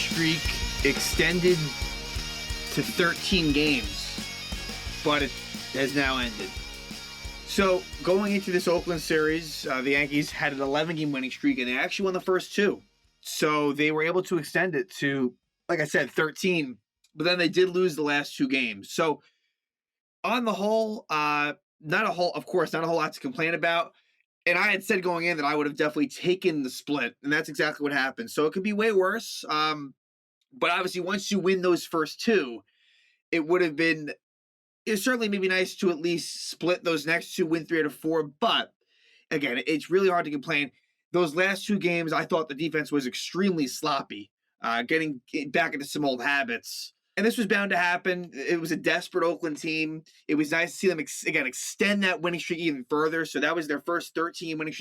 streak extended to 13 games, but it has now ended. So going into this Oakland series, the Yankees had an 11-game winning streak, and they actually won the first two. So they were able to extend it to, like I said, 13, but then they did lose the last two games. So on the whole, not a whole lot to complain about. And I had said going in that I would have definitely taken the split, and that's exactly what happened. So it could be way worse. But obviously, once you win those first two, it would have been certainly maybe nice to at least split those next two, win 3 out of 4. But again, it's really hard to complain. Those last two games, I thought the defense was extremely sloppy, getting back into some old habits. And this was bound to happen. It was a desperate Oakland team. It was nice to see them, extend that winning streak even further. So that was their first 13-game winning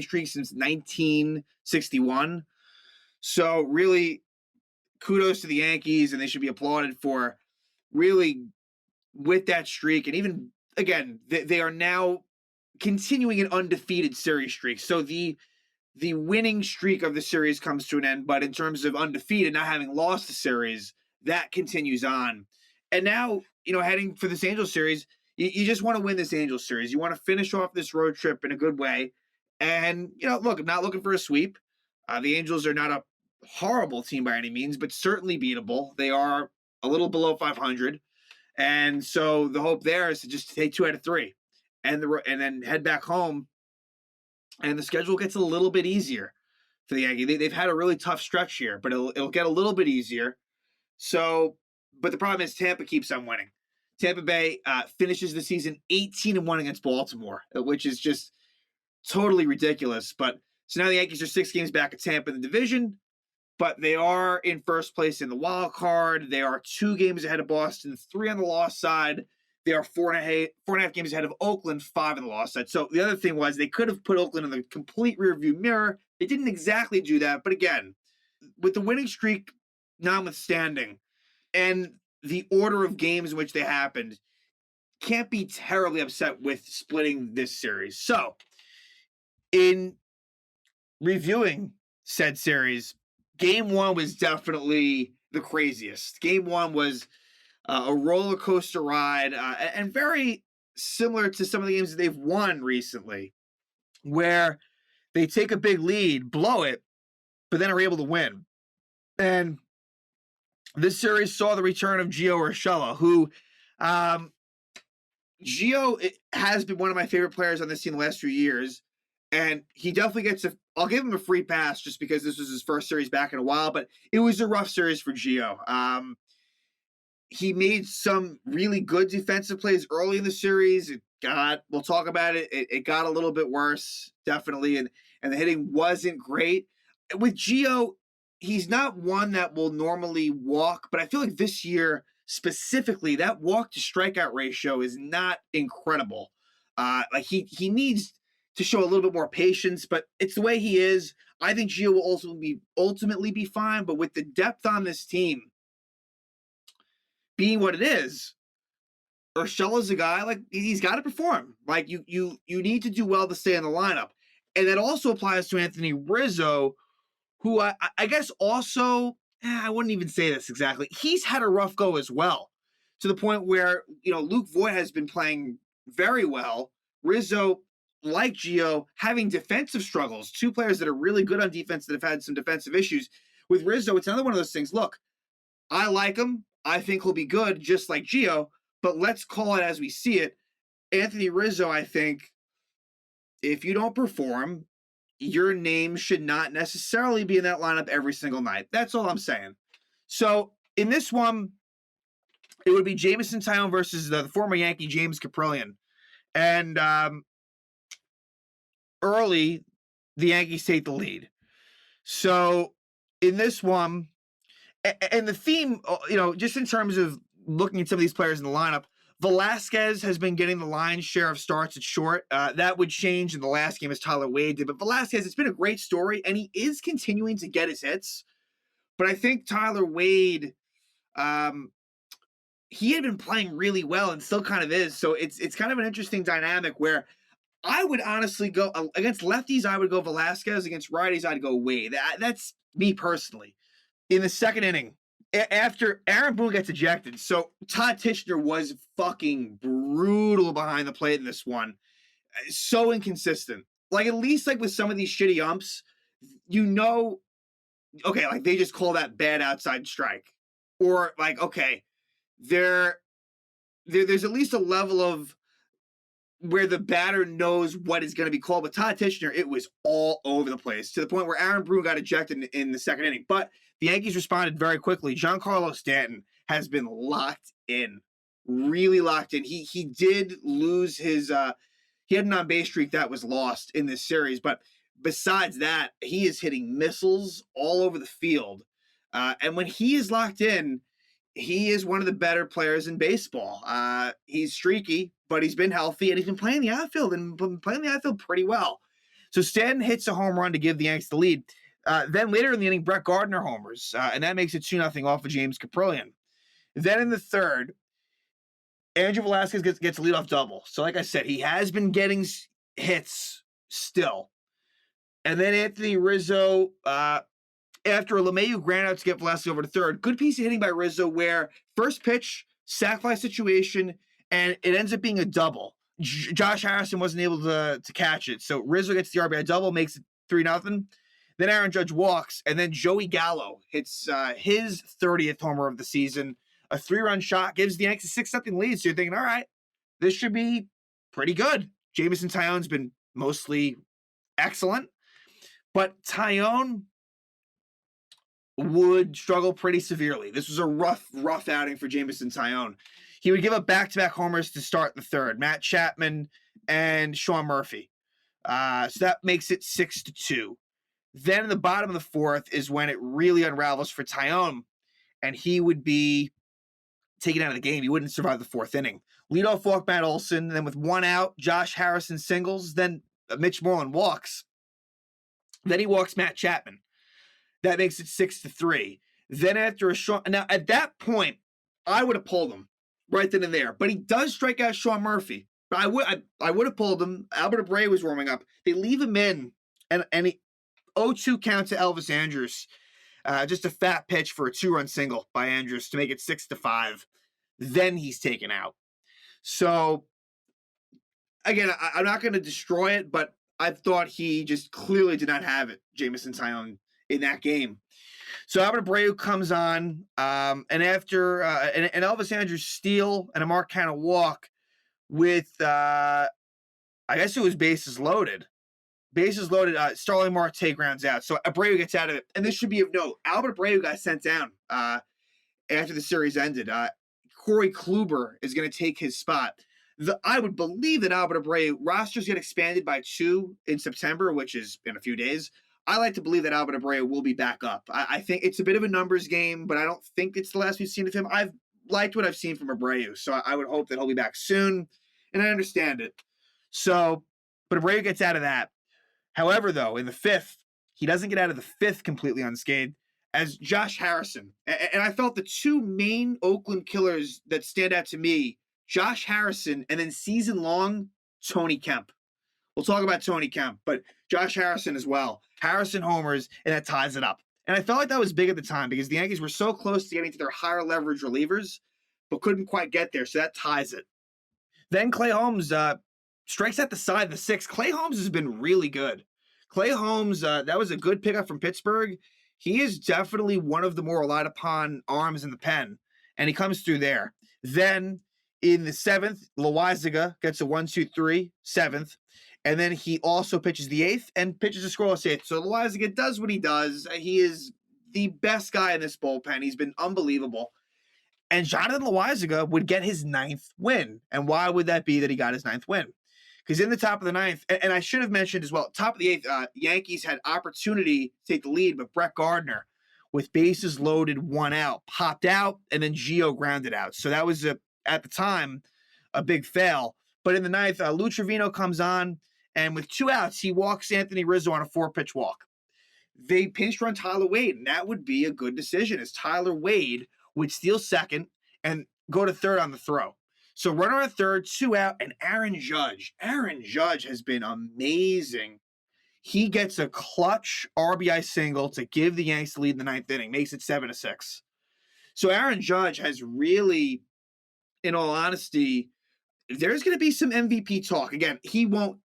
streak since 1961. So really, kudos to the Yankees, and they should be applauded for really with that streak. And even, again, they are now continuing an undefeated series streak. So the winning streak of the series comes to an end, but in terms of undefeated, not having lost the series, that continues on. And now, heading for this Angels series, you just want to win this Angels series. You want to finish off this road trip in a good way. And, look, I'm not looking for a sweep. The Angels are not a horrible team by any means, but certainly beatable. They are a little below 500. And so the hope there is to just take 2 out of 3 and then head back home. And the schedule gets a little bit easier for the Yankees. They've had a really tough stretch here, but it'll get a little bit easier. So, but the problem is Tampa keeps on winning. Tampa Bay finishes the season 18-1 against Baltimore, which is just totally ridiculous. But so now the Yankees are 6 games back at Tampa in the division, but they are in first place in the wild card. They are 2 games ahead of Boston, 3 on the loss side. They are 4.5 games ahead of Oakland, 5 on the loss side. So the other thing was they could have put Oakland in the complete rearview mirror. They didn't exactly do that. But again, with the winning streak notwithstanding, and the order of games in which they happened, can't be terribly upset with splitting this series. So, in reviewing said series, Game 1 was definitely the craziest. Game 1 was a roller coaster ride, and very similar to some of the games that they've won recently, where they take a big lead, blow it, but then are able to win. And this series saw the return of Gio Urshela, who Gio has been one of my favorite players on this team the last few years, and he definitely I'll give him a free pass just because this was his first series back in a while, but it was a rough series for Gio. He made some really good defensive plays early in the series. We'll talk about it. It got a little bit worse, definitely, and the hitting wasn't great. With Gio, he's not one that will normally walk, but I feel like this year specifically, that walk to strikeout ratio is not incredible. Like he needs to show a little bit more patience, but it's the way he is. I think Gio will ultimately be fine, but with the depth on this team being what it is, Urshela's a guy, like, he's got to perform. Like, you need to do well to stay in the lineup. And that also applies to Anthony Rizzo, who I guess also, I wouldn't even say this exactly. He's had a rough go as well, to the point where, Luke Voit has been playing very well. Rizzo, like Gio, having defensive struggles. 2 players that are really good on defense that have had some defensive issues. With Rizzo, it's another one of those things. Look, I like him. I think he'll be good, just like Gio, but let's call it as we see it. Anthony Rizzo, I think, if you don't perform, your name should not necessarily be in that lineup every single night. That's all I'm saying. So in this one, it would be Jameson Taillon versus the former Yankee James Kaprielian. And early, the Yankees take the lead. So in this one, and the theme, just in terms of looking at some of these players in the lineup, Velasquez has been getting the lion's share of starts at short. That would change in the last game as Tyler Wade did. But Velasquez, it's been a great story, and he is continuing to get his hits. But I think Tyler Wade, he had been playing really well and still kind of is. So it's kind of an interesting dynamic where I would honestly go against lefties. I would go Velasquez. Against righties, I'd go Wade. That's me personally. in the second inning, after Aaron Boone gets ejected, so Todd Tichenor was fucking brutal behind the plate in this one. So inconsistent. Like, at least like with some of these shitty umps, okay, like they just call that bad outside strike. Or like, okay, there's at least a level of where the batter knows what is going to be called. But Todd Tichenor, it was all over the place to the point where Aaron Boone got ejected in the second inning. But the Yankees responded very quickly. Giancarlo Stanton has been locked in, really locked in. He did lose his he had an on-base streak that was lost in this series, but besides that, he is hitting missiles all over the field. And when he is locked in, he is one of the better players in baseball. He's streaky, but he's been healthy, and he's been playing the outfield and been playing the outfield pretty well. So Stanton hits a home run to give the Yanks the lead. Then later in the inning, Brett Gardner homers, and that makes it 2-0 off of James Caprillion. Then in the third, Andrew Velazquez gets a leadoff double. So like I said, he has been getting hits still. And then Anthony Rizzo, after a LeMahieu ground out to get Velazquez over to third, good piece of hitting by Rizzo where first pitch, sac fly situation, and it ends up being a double. Josh Harrison wasn't able to catch it. So Rizzo gets the RBI double, makes it 3-0. Then Aaron Judge walks, and then Joey Gallo hits his 30th homer of the season. A 3-run shot gives the Yankees a 6-0 lead. So you're thinking, all right, this should be pretty good. Jameson Taillon's been mostly excellent, but Taillon would struggle pretty severely. This was a rough outing for Jameson Taillon. He would give up back-to-back homers to start the third. Matt Chapman and Sean Murphy. So that makes it 6-2. Then in the bottom of the fourth is when it really unravels for Taillon, and he would be taken out of the game. He wouldn't survive the fourth inning. Leadoff walk Matt Olson. Then with one out, Josh Harrison singles. Then Mitch Moreland walks. Then he walks Matt Chapman. That makes it 6-3. Then after a short, now at that point, I would have pulled him right then and there. But he does strike out Sean Murphy. But I would have pulled him. Albert Abreu was warming up. They leave him in, and he 0-2 count to Elvis Andrus. Just a fat pitch for a 2-run single by Andrus to make it 6-5. Then he's taken out. So again, I'm not going to destroy it, but I thought he just clearly did not have it, Jameson Taillon, in that game. So Albert Abreu comes on, and after and Elvis Andrus steal and a Mark Canha walk with I guess it was bases loaded. Bases loaded, Starling Marte grounds out. So Abreu gets out of it. And this should be of note. Albert Abreu got sent down after the series ended. Corey Kluber is going to take his spot. I would believe that Albert Abreu rosters get expanded by 2 in September, which is in a few days. I like to believe that Albert Abreu will be back up. I think it's a bit of a numbers game, but I don't think it's the last we've seen of him. I've liked what I've seen from Abreu, so I would hope that he'll be back soon, and I understand it. So, but Abreu gets out of that. However, though, in the fifth, he doesn't get out of the fifth completely unscathed as Josh Harrison. And I felt the two main Oakland killers that stand out to me, Josh Harrison and then season-long Tony Kemp. We'll talk about Tony Kemp, but Josh Harrison as well. Harrison homers, and that ties it up. And I felt like that was big at the time because the Yankees were so close to getting to their higher leverage relievers, but couldn't quite get there, so that ties it. Then Clay Holmes strikes at the side of the sixth. Clay Holmes has been really good. Clay Holmes, that was a good pickup from Pittsburgh. He is definitely one of the more relied upon arms in the pen, and he comes through there. Then in the seventh, Loizaga gets a 1-2-3, seventh, and then he also pitches the eighth and pitches a scoreless eighth. So Loizaga does what he does. He is the best guy in this bullpen. He's been unbelievable. And Jonathan Loizaga would get his 9th win. And why would that be that he got his 9th win? Because in the top of the 9th, and I should have mentioned as well, top of the 8th, Yankees had opportunity to take the lead, but Brett Gardner, with bases loaded, 1 out, popped out, and then Gio grounded out. So that was, at the time, a big fail. But in the 9th, Lou Trevino comes on, and with 2 outs, he walks Anthony Rizzo on a 4-pitch walk. They pinch run Tyler Wade, and that would be a good decision, as Tyler Wade would steal second and go to third on the throw. So runner on third, 2 out, and Aaron Judge. Aaron Judge has been amazing. He gets a clutch RBI single to give the Yanks the lead in the ninth inning, makes it 7-6. So Aaron Judge has really, in all honesty, there's going to be some MVP talk. Again, he won't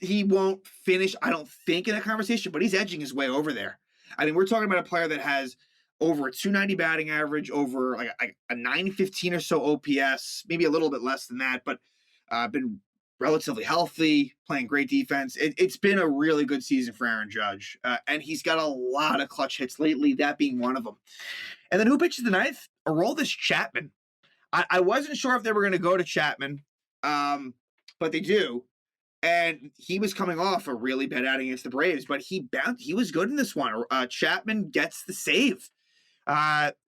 finish, I don't think, in that conversation, but he's edging his way over there. I mean, we're talking about a player that has over a 290 batting average, over like a 915 or so OPS, maybe a little bit less than that, but been relatively healthy, playing great defense. It's been a really good season for Aaron Judge, and he's got a lot of clutch hits lately, that being one of them. And then who pitches the ninth? Aroldis Chapman. I wasn't sure if they were going to go to Chapman, but they do. And he was coming off a really bad outing against the Braves, but he was good in this one. Chapman gets the save.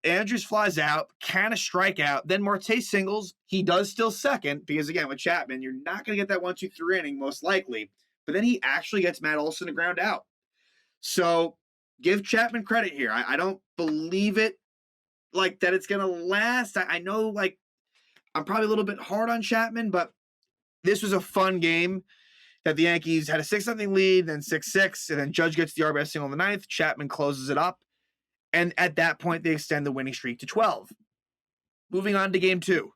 Andrews flies out, can a strikeout, then Marte singles. He does still second because, again, with Chapman, you're not going to get that 1-2-3 inning most likely. But then he actually gets Matt Olson to ground out. So give Chapman credit here. I don't believe it like that it's going to last. I know, like, I'm probably a little bit hard on Chapman, but this was a fun game that the Yankees had a 6-0 lead, then 6-6, and then Judge gets the RBI single in the ninth. Chapman closes it up. And at that point, they extend the winning streak to 12. Moving on to game 2.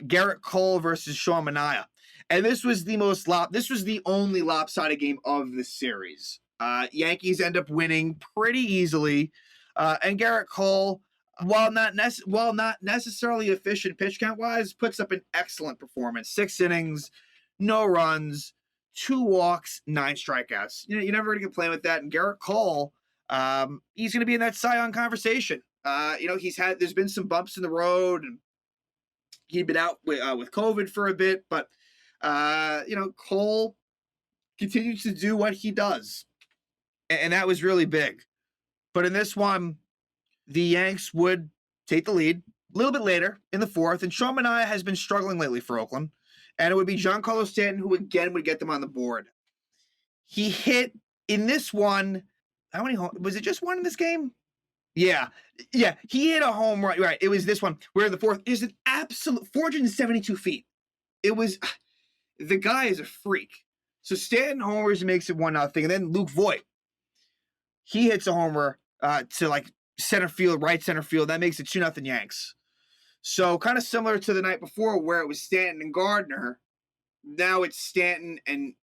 Garrett Cole versus Sean Manaea. And this was the only lopsided game of the series. Yankees end up winning pretty easily. And Garrett Cole, while not necessarily efficient pitch count-wise, puts up an excellent performance. 6 innings, no runs, 2 walks, 9 strikeouts. You're never going to complain with that. And Garrett Cole, he's going to be in that Cy Young conversation. There's been some bumps in the road, and he'd been out with COVID for a bit, but Cole continues to do what he does, and that was really big. But in this one, the Yanks would take the lead a little bit later in the 4th, and Sean Manaea has been struggling lately for Oakland, and it would be Giancarlo Stanton who again would get them on the board. He hit in this one. How many was it? Just one in this game? Yeah. He hit a home run. Right. It was this one where in the 4th is an absolute 472 feet. It was, the guy is a freak. So Stanton homers and makes it 1-0, and then Luke Voit, he hits a homer to like center field, right center field. That makes it 2-0 Yanks. So kind of similar to the night before where it was Stanton and Gardner. Now it's Stanton and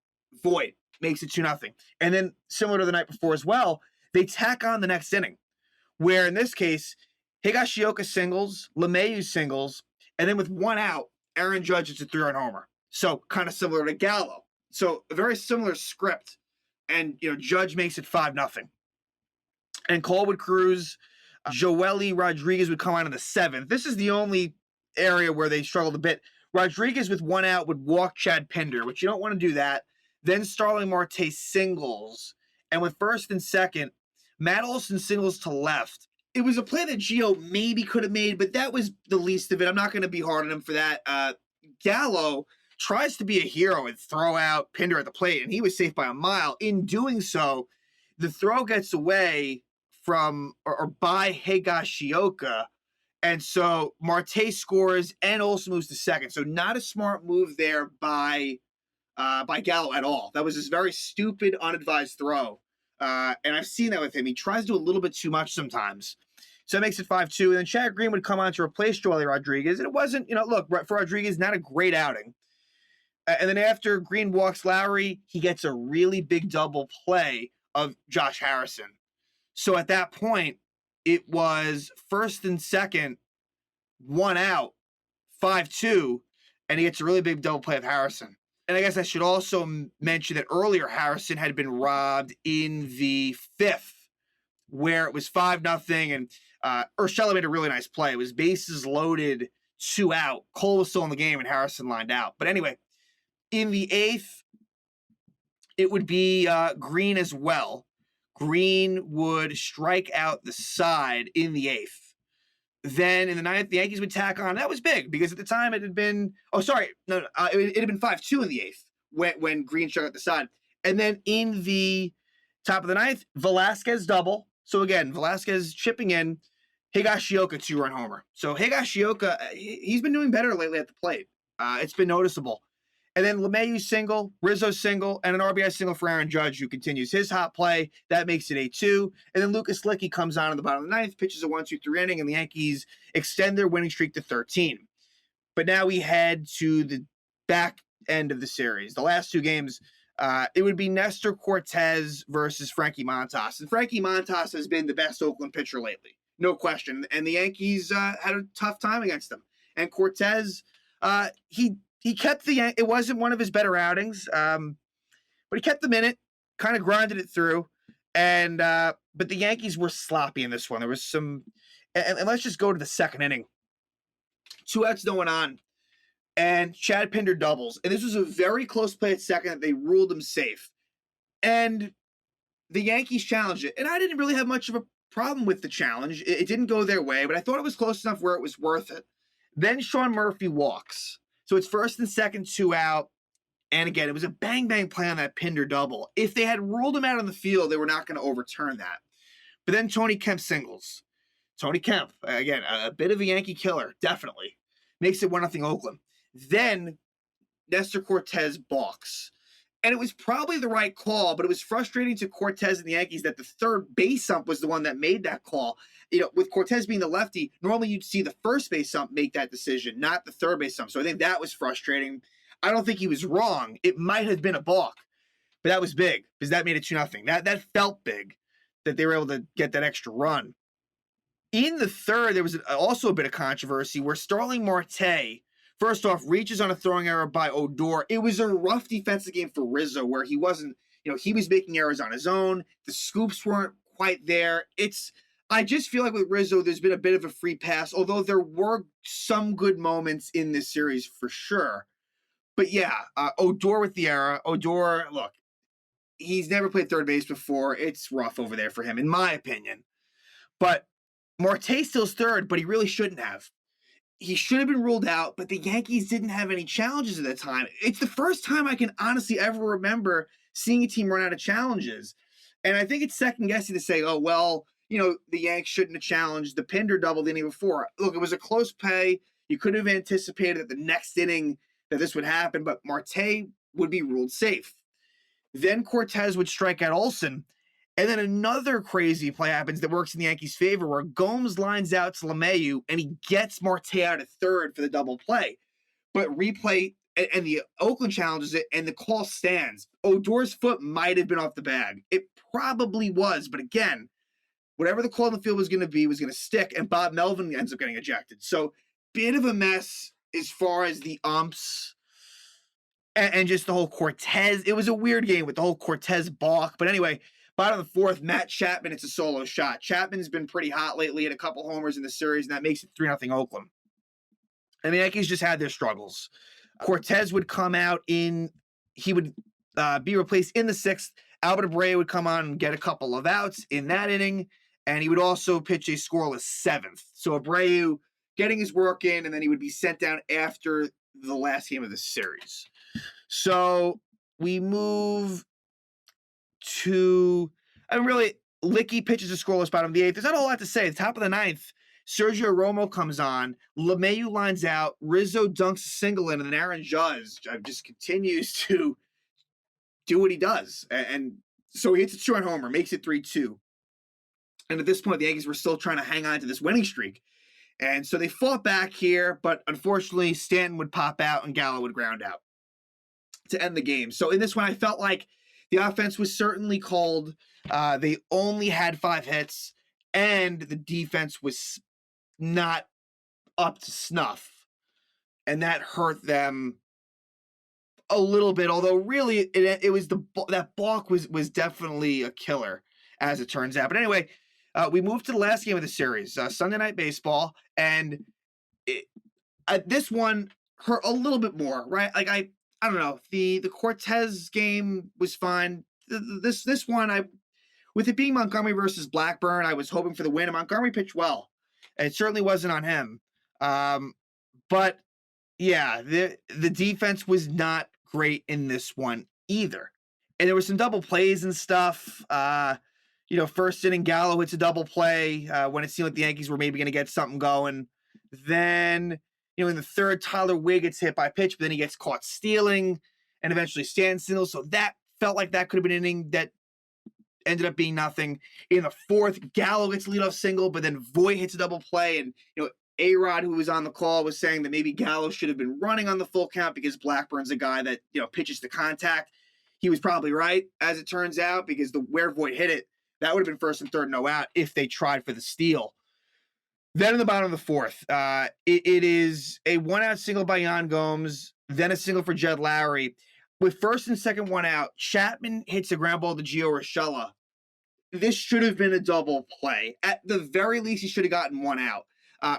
Voit. Makes it 2-0. And then similar to the night before as well, they tack on the next inning, where in this case, Higashioka singles, LeMahieu singles, and then with 1 out, Aaron Judge is a 3-run homer. So kind of similar to Gallo. So a very similar script. And Judge makes it 5-0. And Cole would cruise. Joely Rodriguez would come on in the 7th. This is the only area where they struggled a bit. Rodriguez with 1 out would walk Chad Pinder, which you don't want to do that. Then Starling Marte singles. And with 1st and 2nd, Matt Olson singles to left. It was a play that Gio maybe could have made, but that was the least of it. I'm not going to be hard on him for that. Gallo tries to be a hero and throw out Pinder at the plate, and he was safe by a mile. In doing so, the throw gets away from or by Higashioka, and so Marte scores and Olson moves to 2nd. So not a smart move there by Gallo at all. That was this very stupid, unadvised throw. And I've seen that with him. He tries to do a little bit too much sometimes. So that makes it 5-2. And then Chad Green would come on to replace Joely Rodriguez. And it wasn't, look, for Rodriguez, not a great outing. And then after Green walks Lowry, he gets a really big double play of Josh Harrison. So at that point, it was 1st and 2nd, 1 out, 5-2, and he gets a really big double play of Harrison. And I guess I should also mention that earlier Harrison had been robbed in the 5th, where it was 5-0, and Urshela made a really nice play. It was bases loaded, 2 out. Cole was still in the game, and Harrison lined out. But anyway, in the 8th, it would be Green as well. Green would strike out the side in the 8th. Then in the 9th, the Yankees would tack on. That was big because at the time it had been, it had been 5-2 in the 8th when Green struck out the side. And then in the top of the 9th, Velasquez double. So again, Velasquez chipping in, Higashioka 2-run homer. So Higashioka, he's been doing better lately at the plate. It's been noticeable. And then LeMahieu single, Rizzo single, and an RBI single for Aaron Judge, who continues his hot play. That makes it 8-2. And then Lucas Licky comes on in the bottom of the ninth, pitches a 1-2-3 inning, and the Yankees extend their winning streak to 13. But now we head to the back end of the series. The last two games, it would be Nestor Cortez versus Frankie Montas. And Frankie Montas has been the best Oakland pitcher lately, no question. And the Yankees had a tough time against him. And Cortez, he kept it wasn't one of his better outings, but he kept them in it, kind of grinded it through. And but the Yankees were sloppy in this one. There was some, and let's just go to the second inning. 2 outs, no one on, and Chad Pinder doubles. And this was a very close play at second that they ruled him safe. And the Yankees challenged it. And I didn't really have much of a problem with the challenge. It didn't go their way, but I thought it was close enough where it was worth it. Then Sean Murphy walks. So it's first and second, 2 out. And again, it was a bang-bang play on that Pinder double. If they had ruled him out on the field, they were not going to overturn that. But then Tony Kemp singles. Tony Kemp, again, a bit of a Yankee killer, definitely. Makes it 1-0 Oakland. Then Nestor Cortez balks. And it was probably the right call, but it was frustrating to Cortez and the Yankees that the third base ump was the one that made that call. You know, with Cortez being the lefty, normally you'd see the first base ump make that decision, not the third base ump. So I think that was frustrating. I don't think he was wrong. It might have been a balk, but that was big because that made it 2-0. That felt big that they were able to get that extra run. In the third, there was also a bit of controversy where Starling Marte, first off, reaches on a throwing error by Odor. It was a rough defensive game for Rizzo where he wasn't, he was making errors on his own. The scoops weren't quite there. I just feel like with Rizzo, there's been a bit of a free pass, although there were some good moments in this series for sure. But yeah, Odor with the error. Odor, look, he's never played third base before. It's rough over there for him, in my opinion. But Marte still's third, but he really shouldn't have. He should have been ruled out, but the Yankees didn't have any challenges at that time. It's the first time I can honestly ever remember seeing a team run out of challenges. And I think it's second guessing to say, oh, well, the Yanks shouldn't have challenged the Pinder double the inning before. Look, it was a close play. You could have anticipated that the next inning that this would happen, but Marte would be ruled safe. Then Cortez would strike out Olsen. And then another crazy play happens that works in the Yankees' favor where Gomes lines out to LeMahieu and he gets Marte out at third for the double play. But replay, and the Oakland challenges it, and the call stands. Odor's foot might have been off the bag. It probably was, but again, whatever the call in the field was going to stick, and Bob Melvin ends up getting ejected. So, bit of a mess as far as the umps and just the whole Cortez. It was a weird game with the whole Cortez balk. But anyway, bottom of the fourth, Matt Chapman, it's a solo shot. Chapman's been pretty hot lately, had a couple homers in the series, and that makes it 3-0 Oakland. And the Yankees just had their struggles. Cortez would come out he would be replaced in the sixth. Albert Abreu would come on and get a couple of outs in that inning, and he would also pitch a scoreless seventh. So Abreu getting his work in, and then he would be sent down after the last game of the series. So we move to, Licky pitches a scoreless bottom of the eighth. There's not a whole lot to say. At the top of the ninth, Sergio Romo comes on. LeMahieu lines out. Rizzo dunks a single in, and then Aaron Judge just continues to do what he does. And so he hits a 2-run homer, makes it 3-2. And at this point, the Yankees were still trying to hang on to this winning streak. And so they fought back here, but unfortunately, Stanton would pop out and Gallo would ground out to end the game. So in this one, I felt like the offense was certainly cold. They only had 5 hits, and the defense was not up to snuff. And that hurt them a little bit, although really it was that balk was definitely a killer, as it turns out. But anyway, we moved to the last game of the series, Sunday Night Baseball, and this one hurt a little bit more, right? Like I don't know, the Cortez game was fine. This one, with it being Montgomery versus Blackburn, I was hoping for the win, and Montgomery pitched well. It certainly wasn't on him, but yeah, the defense was not great in this one either, and there were some double plays and stuff. First inning, Gallo hits a double play when it seemed like the Yankees were maybe going to get something going. Then In the third, Tyler Wade gets hit by a pitch, but then he gets caught stealing, and eventually Stanton steals. So that felt like that could have been an inning that ended up being nothing. In the fourth, Gallo gets a leadoff single, but then Voit hits a double play, and A-Rod, who was on the call, was saying that maybe Gallo should have been running on the full count because Blackburn's a guy that pitches to contact. He was probably right, as it turns out, because where Voit hit it, that would have been first and third, no out if they tried for the steal. Then in the bottom of the fourth, it is a one-out single by Yan Gomes, then a single for Jed Lowry. With first and second one out, Chapman hits a ground ball to Gio Urshela. This should have been a double play. At the very least, he should have gotten one out.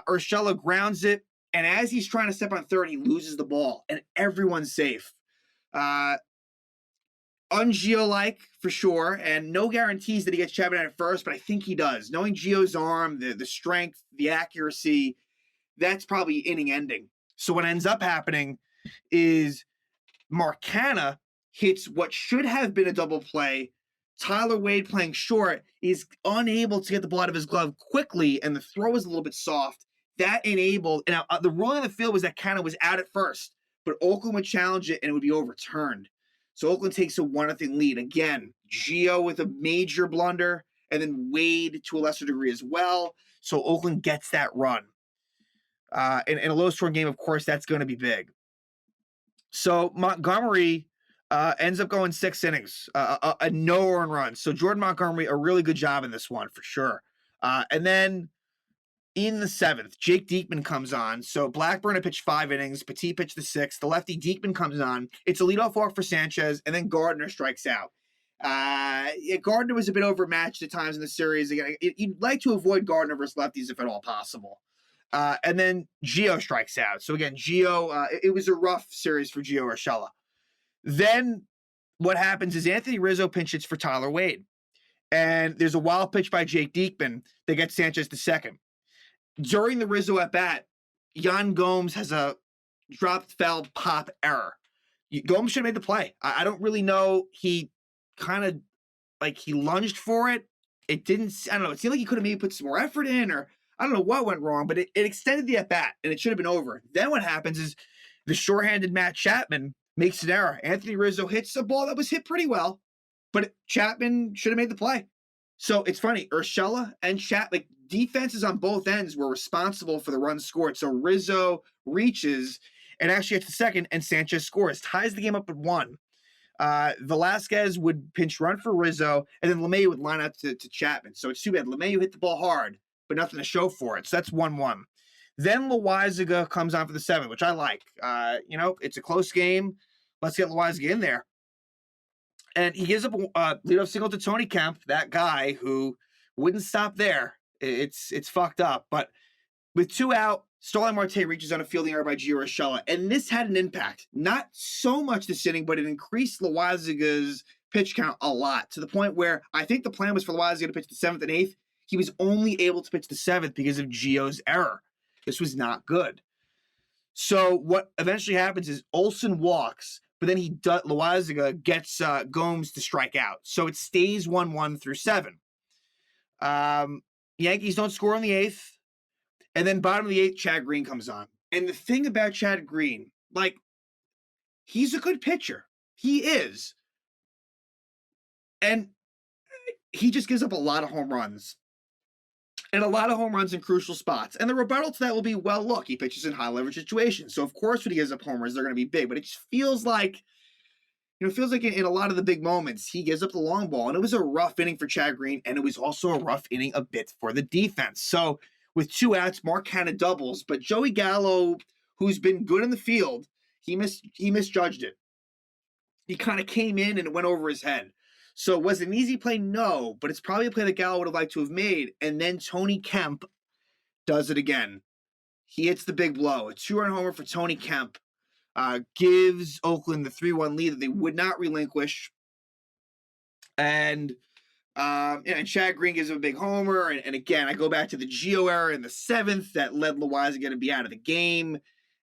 Urshela grounds it, and as he's trying to step on third, he loses the ball, and everyone's safe. Un-Gio-like, for sure, and no guarantees that he gets Chapman at first, but I think he does. Knowing Gio's arm, the strength, the accuracy, that's probably inning ending. So what ends up happening is Marcana hits what should have been a double play. Tyler Wade, playing short, is unable to get the ball out of his glove quickly, and the throw was a little bit soft. That enabled, and the ruling on the field was that Canna was out at first, but Oakland would challenge it and it would be overturned. So Oakland takes a 1-0 lead. Again, Gio with a major blunder, and then Wade to a lesser degree as well. So Oakland gets that run. In a low-scoring game, of course, that's going to be big. So Montgomery ends up going 6 innings, a no earned run. So Jordan Montgomery, a really good job in this one for sure. And then in the 7th, Jake Diekman comes on. So Blackburn had pitched 5 innings. Petit pitched the 6th. The lefty Diekman comes on. It's a leadoff walk for Sanchez, and then Gardner strikes out. Gardner was a bit overmatched at times in the series. Again, you'd like to avoid Gardner versus lefties if at all possible. And then Gio strikes out. So again, Gio, it was a rough series for Gio Urshela. Then what happens is Anthony Rizzo pinch hits for Tyler Wade. And there's a wild pitch by Jake Diekman that gets Sanchez to second. During the Rizzo at bat, Yan Gomes has a dropped foul pop error. Gomes should have made the play. I don't really know. He kind of he lunged for it. It didn't, I don't know. It seemed like he could have maybe put some more effort in, or I don't know what went wrong, but it extended the at bat and it should have been over. Then what happens is the shorthanded Matt Chapman makes an error. Anthony Rizzo hits a ball that was hit pretty well, but Chapman should have made the play. So it's funny, Urshela and Chapman, defenses on both ends were responsible for the runs scored. So Rizzo reaches and actually gets the second, and Sanchez scores, ties the game up at 1. Velasquez would pinch run for Rizzo, and then LeMahieu would line out to Chapman. So it's too bad. LeMahieu hit the ball hard, but nothing to show for it. So that's 1-1. Then Loizaga comes on for the 7th, which I like. It's a close game. Let's get Loizaga in there. And he gives up a leadoff single to Tony Kemp, that guy who wouldn't stop there. It's fucked up. But with 2 out, Starling Marte reaches on a fielding error by Gio Urshela. And this had an impact. Not so much this inning, but it increased Loizaga's pitch count a lot, to the point where I think the plan was for Loizaga to pitch the 7th and 8th. He was only able to pitch the 7th because of Gio's error. This was not good. So what eventually happens is Olsen walks, but then Loizaga gets Gomes to strike out. So it stays 1-1 through 7. Yankees don't score on the 8th. And then bottom of the 8th, Chad Green comes on. And the thing about Chad Green, he's a good pitcher. He is. And he just gives up a lot of home runs. And a lot of home runs in crucial spots. And the rebuttal to that will be, well, look, he pitches in high leverage situations. So, of course, when he gives up homers, they're going to be big. But it just feels like, in a lot of the big moments, he gives up the long ball. And it was a rough inning for Chad Green. And it was also a rough inning a bit for the defense. So, with 2 outs, Mark kind of doubles. But Joey Gallo, who's been good in the field, he misjudged it. He kind of came in and it went over his head. So was it an easy play? No, but it's probably a play that Gallo would have liked to have made. And then Tony Kemp does it again. He hits the big blow. A 2-run homer for Tony Kemp gives Oakland the 3-1 lead that they would not relinquish. And Chad Green gives him a big homer. And again, I go back to the Gio error in the 7th that led Loizaga to be out of the game.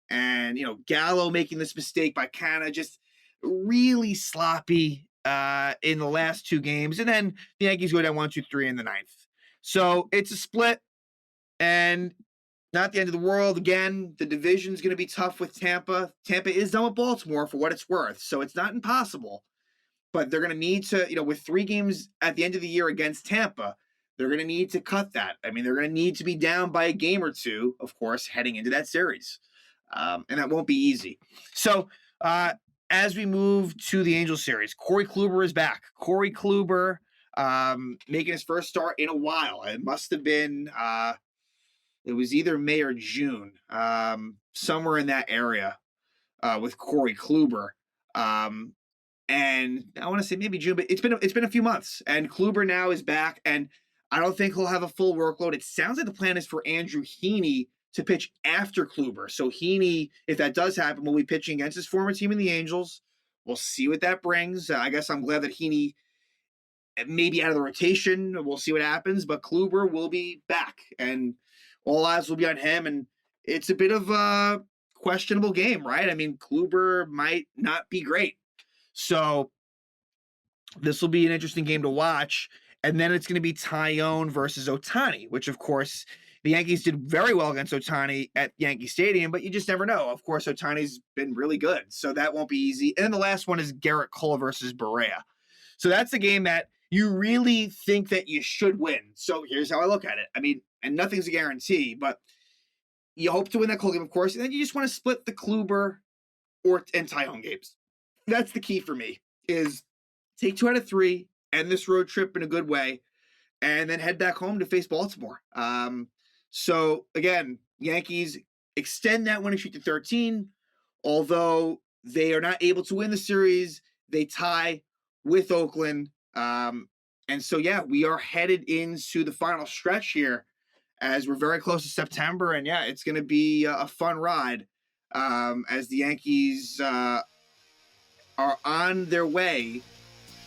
And, Gallo making this mistake by Canna, just really sloppy in the last 2 games. And then the Yankees go down 1-2-3 in the 9th. So it's a split. And not the end of the world. Again, the division's going to be tough with Tampa. Tampa is done with Baltimore for what it's worth, so it's not impossible. But they're going to need to, with 3 games at the end of the year against Tampa, they're going to need to cut that. I mean, they're going to need to be down by a game or 2, of course, heading into that series. And that won't be easy. So, as we move to the Angels series, Corey Kluber is back. Corey Kluber making his first start in a while. It must have been, it was either May or June, somewhere in that area with Corey Kluber. And I want to say maybe June, but it's been a few months. And Kluber now is back, and I don't think he'll have a full workload. It sounds like the plan is for Andrew Heaney to pitch after Kluber. So Heaney, if that does happen, will be pitching against his former team in the Angels. We'll see what that brings. I guess I'm glad that Heaney may be out of the rotation. We'll see what happens, but Kluber will be back, and all eyes will be on him. And it's a bit of a questionable game, right? I mean, Kluber might not be great. So this will be an interesting game to watch. And then it's going to be Tyone versus Ohtani, which, of course, the Yankees did very well against Ohtani at Yankee Stadium, but you just never know. Of course, Ohtani's been really good, so that won't be easy. And then the last one is Garrett Cole versus Berea. So that's the game that you really think that you should win. So here's how I look at it. I mean, and nothing's a guarantee, but you hope to win that Cole game, of course, and then you just want to split the Kluber and Tyone games. That's the key for me, is take 2 out of 3, end this road trip in a good way, and then head back home to face Baltimore. So, again, Yankees extend that winning streak to 13, although they are not able to win the series. They tie with Oakland. And so, yeah, we are headed into the final stretch here as we're very close to September. And, yeah, it's going to be a fun ride as the Yankees are on their way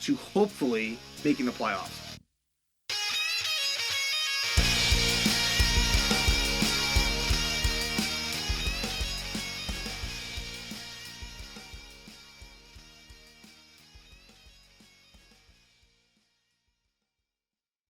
to hopefully making the playoffs.